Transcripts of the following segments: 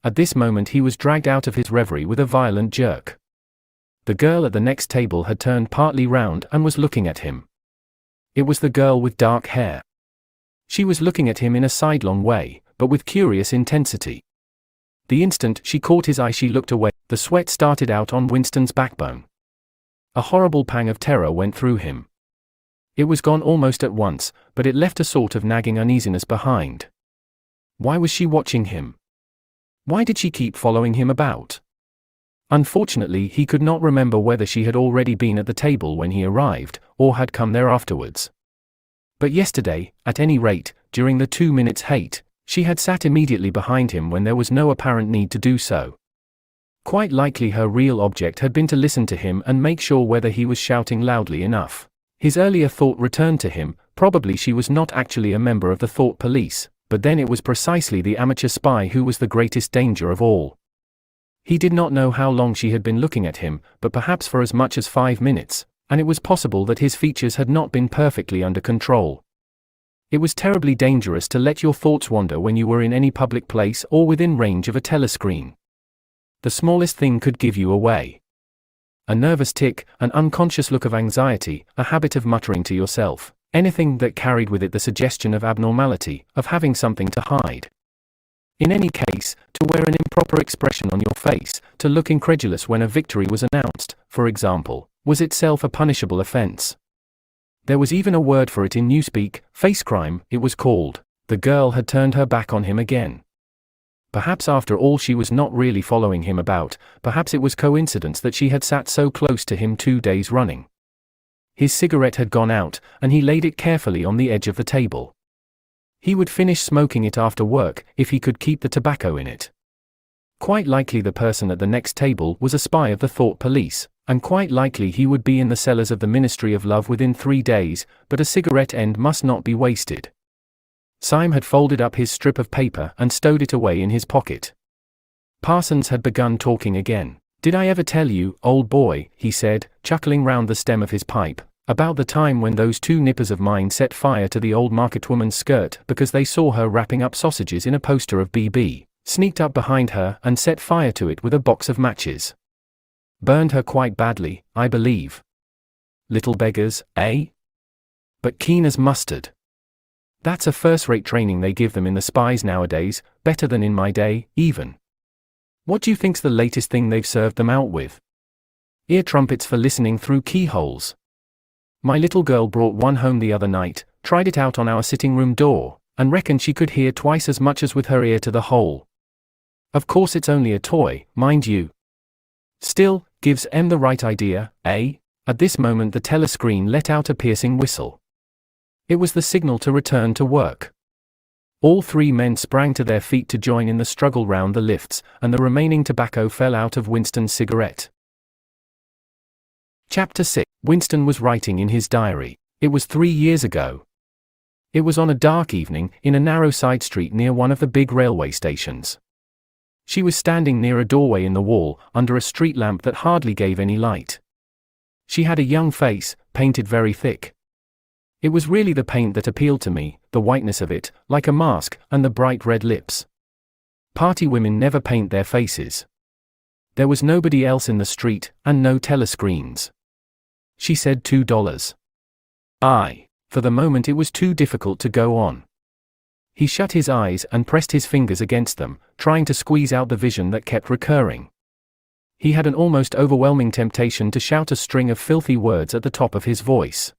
At this moment he was dragged out of his reverie with a violent jerk. The girl at the next table had turned partly round and was looking at him. It was the girl with dark hair. She was looking at him in a sidelong way, but with curious intensity. The instant she caught his eye she looked away. The sweat started out on Winston's backbone. A horrible pang of terror went through him. It was gone almost at once, but it left a sort of nagging uneasiness behind. Why was she watching him? Why did she keep following him about? Unfortunately, he could not remember whether she had already been at the table when he arrived, or had come there afterwards. But yesterday, at any rate, during the 2 minutes' hate, she had sat immediately behind him when there was no apparent need to do so. Quite likely her real object had been to listen to him and make sure whether he was shouting loudly enough. His earlier thought returned to him, probably she was not actually a member of the thought police, but then it was precisely the amateur spy who was the greatest danger of all. He did not know how long she had been looking at him, but perhaps for as much as 5 minutes, and it was possible that his features had not been perfectly under control. It was terribly dangerous to let your thoughts wander when you were in any public place or within range of a telescreen. The smallest thing could give you away. A nervous tic, an unconscious look of anxiety, a habit of muttering to yourself, anything that carried with it the suggestion of abnormality, of having something to hide. In any case, to wear an improper expression on your face, to look incredulous when a victory was announced, for example, was itself a punishable offense. There was even a word for it in newspeak, face crime, it was called. The girl had turned her back on him again. Perhaps after all she was not really following him about, perhaps it was coincidence that she had sat so close to him 2 days running. His cigarette had gone out, and he laid it carefully on the edge of the table. He would finish smoking it after work, if he could keep the tobacco in it. Quite likely the person at the next table was a spy of the thought police, and quite likely he would be in the cellars of the Ministry of Love within 3 days, but a cigarette end must not be wasted. Syme had folded up his strip of paper and stowed it away in his pocket. Parsons had begun talking again. "Did I ever tell you, old boy," he said, chuckling round the stem of his pipe, "about the time when those 2 nippers of mine set fire to the old marketwoman's skirt because they saw her wrapping up sausages in a poster of BB, sneaked up behind her and set fire to it with a box of matches. Burned her quite badly, I believe. Little beggars, eh? But keen as mustard. That's a first-rate training they give them in the spies nowadays, better than in my day, even. What do you think's the latest thing they've served them out with? Ear trumpets for listening through keyholes. My little girl brought one home the other night, tried it out on our sitting room door, and reckoned she could hear twice as much as with her ear to the hole. Of course it's only a toy, mind you. Still, gives the right idea, eh?" At this moment the telescreen let out a piercing whistle. It was the signal to return to work. All 3 men sprang to their feet to join in the struggle round the lifts, and the remaining tobacco fell out of Winston's cigarette. Chapter 6. Winston was writing in his diary. It was 3 years ago. It was on a dark evening, in a narrow side street near one of the big railway stations. She was standing near a doorway in the wall, under a street lamp that hardly gave any light. She had a young face, painted very thick. It was really the paint that appealed to me, the whiteness of it, like a mask, and the bright red lips. Party women never paint their faces. There was nobody else in the street, and no telescreens. She said $2. For the moment it was too difficult to go on. He shut his eyes and pressed his fingers against them, trying to squeeze out the vision that kept recurring. He had an almost overwhelming temptation to shout a string of filthy words at the top of his voice.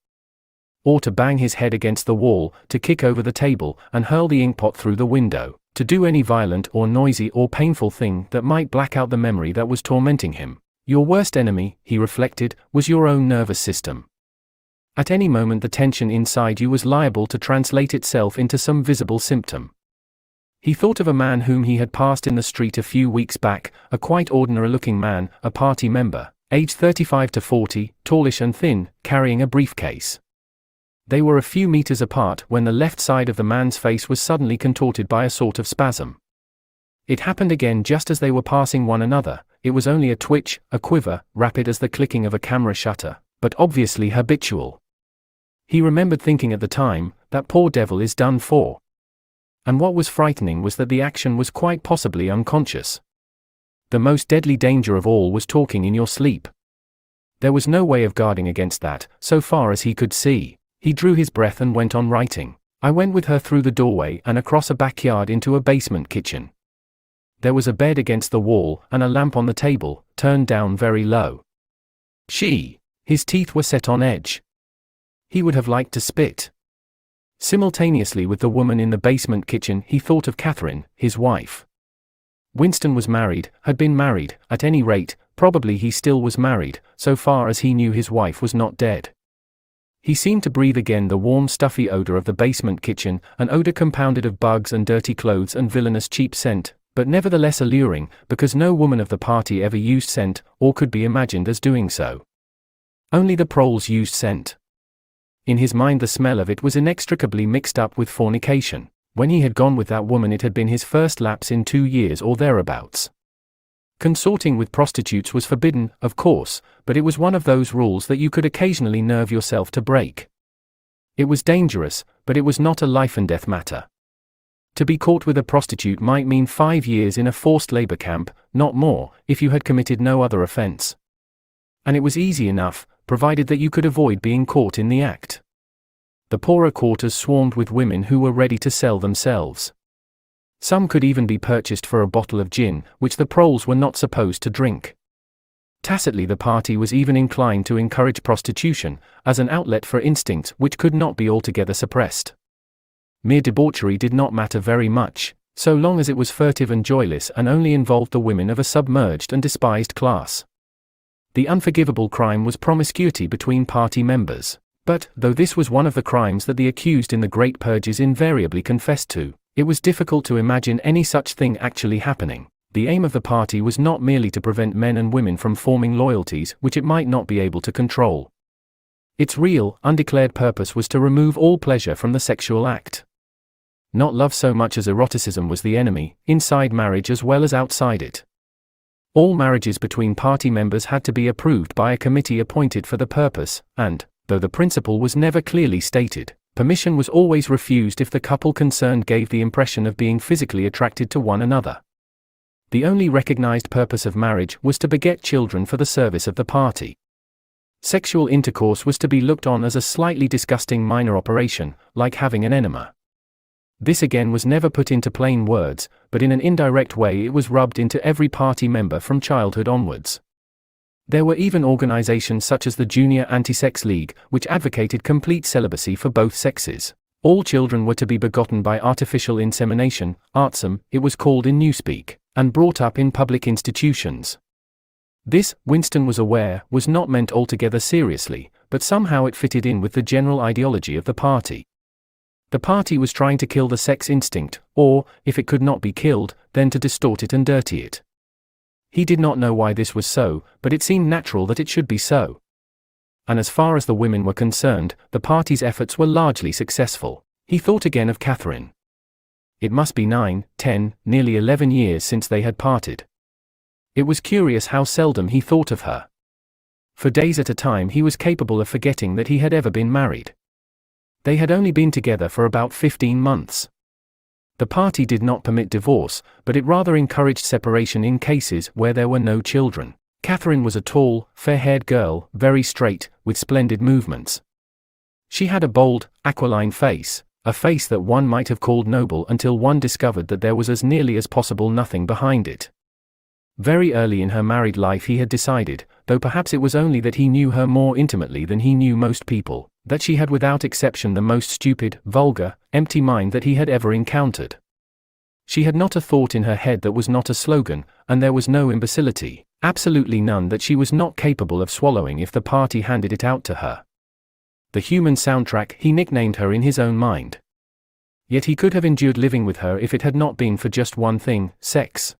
Or to bang his head against the wall, to kick over the table, and hurl the inkpot through the window, to do any violent or noisy or painful thing that might black out the memory that was tormenting him. Your worst enemy, he reflected, was your own nervous system. At any moment the tension inside you was liable to translate itself into some visible symptom. He thought of a man whom he had passed in the street a few weeks back, a quite ordinary-looking man, a party member, aged 35 to 40, tallish and thin, carrying a briefcase. They were a few meters apart when the left side of the man's face was suddenly contorted by a sort of spasm. It happened again just as they were passing one another. It was only a twitch, a quiver, rapid as the clicking of a camera shutter, but obviously habitual. He remembered thinking at the time, that poor devil is done for. And what was frightening was that the action was quite possibly unconscious. The most deadly danger of all was talking in your sleep. There was no way of guarding against that, so far as he could see. He drew his breath and went on writing. I went with her through the doorway and across a backyard into a basement kitchen. There was a bed against the wall and a lamp on the table, turned down very low. His teeth were set on edge. He would have liked to spit. Simultaneously with the woman in the basement kitchen, he thought of Catherine, his wife. Winston was married, had been married, at any rate, probably he still was married, so far as he knew his wife was not dead. He seemed to breathe again the warm stuffy odor of the basement kitchen, an odor compounded of bugs and dirty clothes and villainous cheap scent, but nevertheless alluring, because no woman of the party ever used scent, or could be imagined as doing so. Only the proles used scent. In his mind the smell of it was inextricably mixed up with fornication. When he had gone with that woman it had been his first lapse in 2 years or thereabouts. Consorting with prostitutes was forbidden, of course, but it was one of those rules that you could occasionally nerve yourself to break. It was dangerous, but it was not a life-and-death matter. To be caught with a prostitute might mean 5 years in a forced labor camp, not more, if you had committed no other offense. And it was easy enough, provided that you could avoid being caught in the act. The poorer quarters swarmed with women who were ready to sell themselves. Some could even be purchased for a bottle of gin, which the proles were not supposed to drink. Tacitly the party was even inclined to encourage prostitution, as an outlet for instincts which could not be altogether suppressed. Mere debauchery did not matter very much, so long as it was furtive and joyless and only involved the women of a submerged and despised class. The unforgivable crime was promiscuity between party members. But, though this was one of the crimes that the accused in the Great Purges invariably confessed to, it was difficult to imagine any such thing actually happening. The aim of the party was not merely to prevent men and women from forming loyalties which it might not be able to control. Its real, undeclared purpose was to remove all pleasure from the sexual act. Not love so much as eroticism was the enemy, inside marriage as well as outside it. All marriages between party members had to be approved by a committee appointed for the purpose, and, though the principle was never clearly stated, permission was always refused if the couple concerned gave the impression of being physically attracted to one another. The only recognized purpose of marriage was to beget children for the service of the party. Sexual intercourse was to be looked on as a slightly disgusting minor operation, like having an enema. This again was never put into plain words, but in an indirect way it was rubbed into every party member from childhood onwards. There were even organizations such as the Junior Anti-Sex League, which advocated complete celibacy for both sexes. All children were to be begotten by artificial insemination, artsum, it was called in Newspeak, and brought up in public institutions. This, Winston was aware, was not meant altogether seriously, but somehow it fitted in with the general ideology of the party. The party was trying to kill the sex instinct, or, if it could not be killed, then to distort it and dirty it. He did not know why this was so, but it seemed natural that it should be so. And as far as the women were concerned, the party's efforts were largely successful. He thought again of Catherine. It must be 9, 10, nearly 11 years since they had parted. It was curious how seldom he thought of her. For days at a time he was capable of forgetting that he had ever been married. They had only been together for about 15 months. The party did not permit divorce, but it rather encouraged separation in cases where there were no children. Catherine was a tall, fair-haired girl, very straight, with splendid movements. She had a bold, aquiline face, a face that one might have called noble until one discovered that there was as nearly as possible nothing behind it. Very early in her married life he had decided, though perhaps it was only that he knew her more intimately than he knew most people, that she had without exception the most stupid, vulgar, empty mind that he had ever encountered. She had not a thought in her head that was not a slogan, and there was no imbecility, absolutely none, that she was not capable of swallowing if the party handed it out to her. The human soundtrack, he nicknamed her in his own mind. Yet he could have endured living with her if it had not been for just one thing, sex.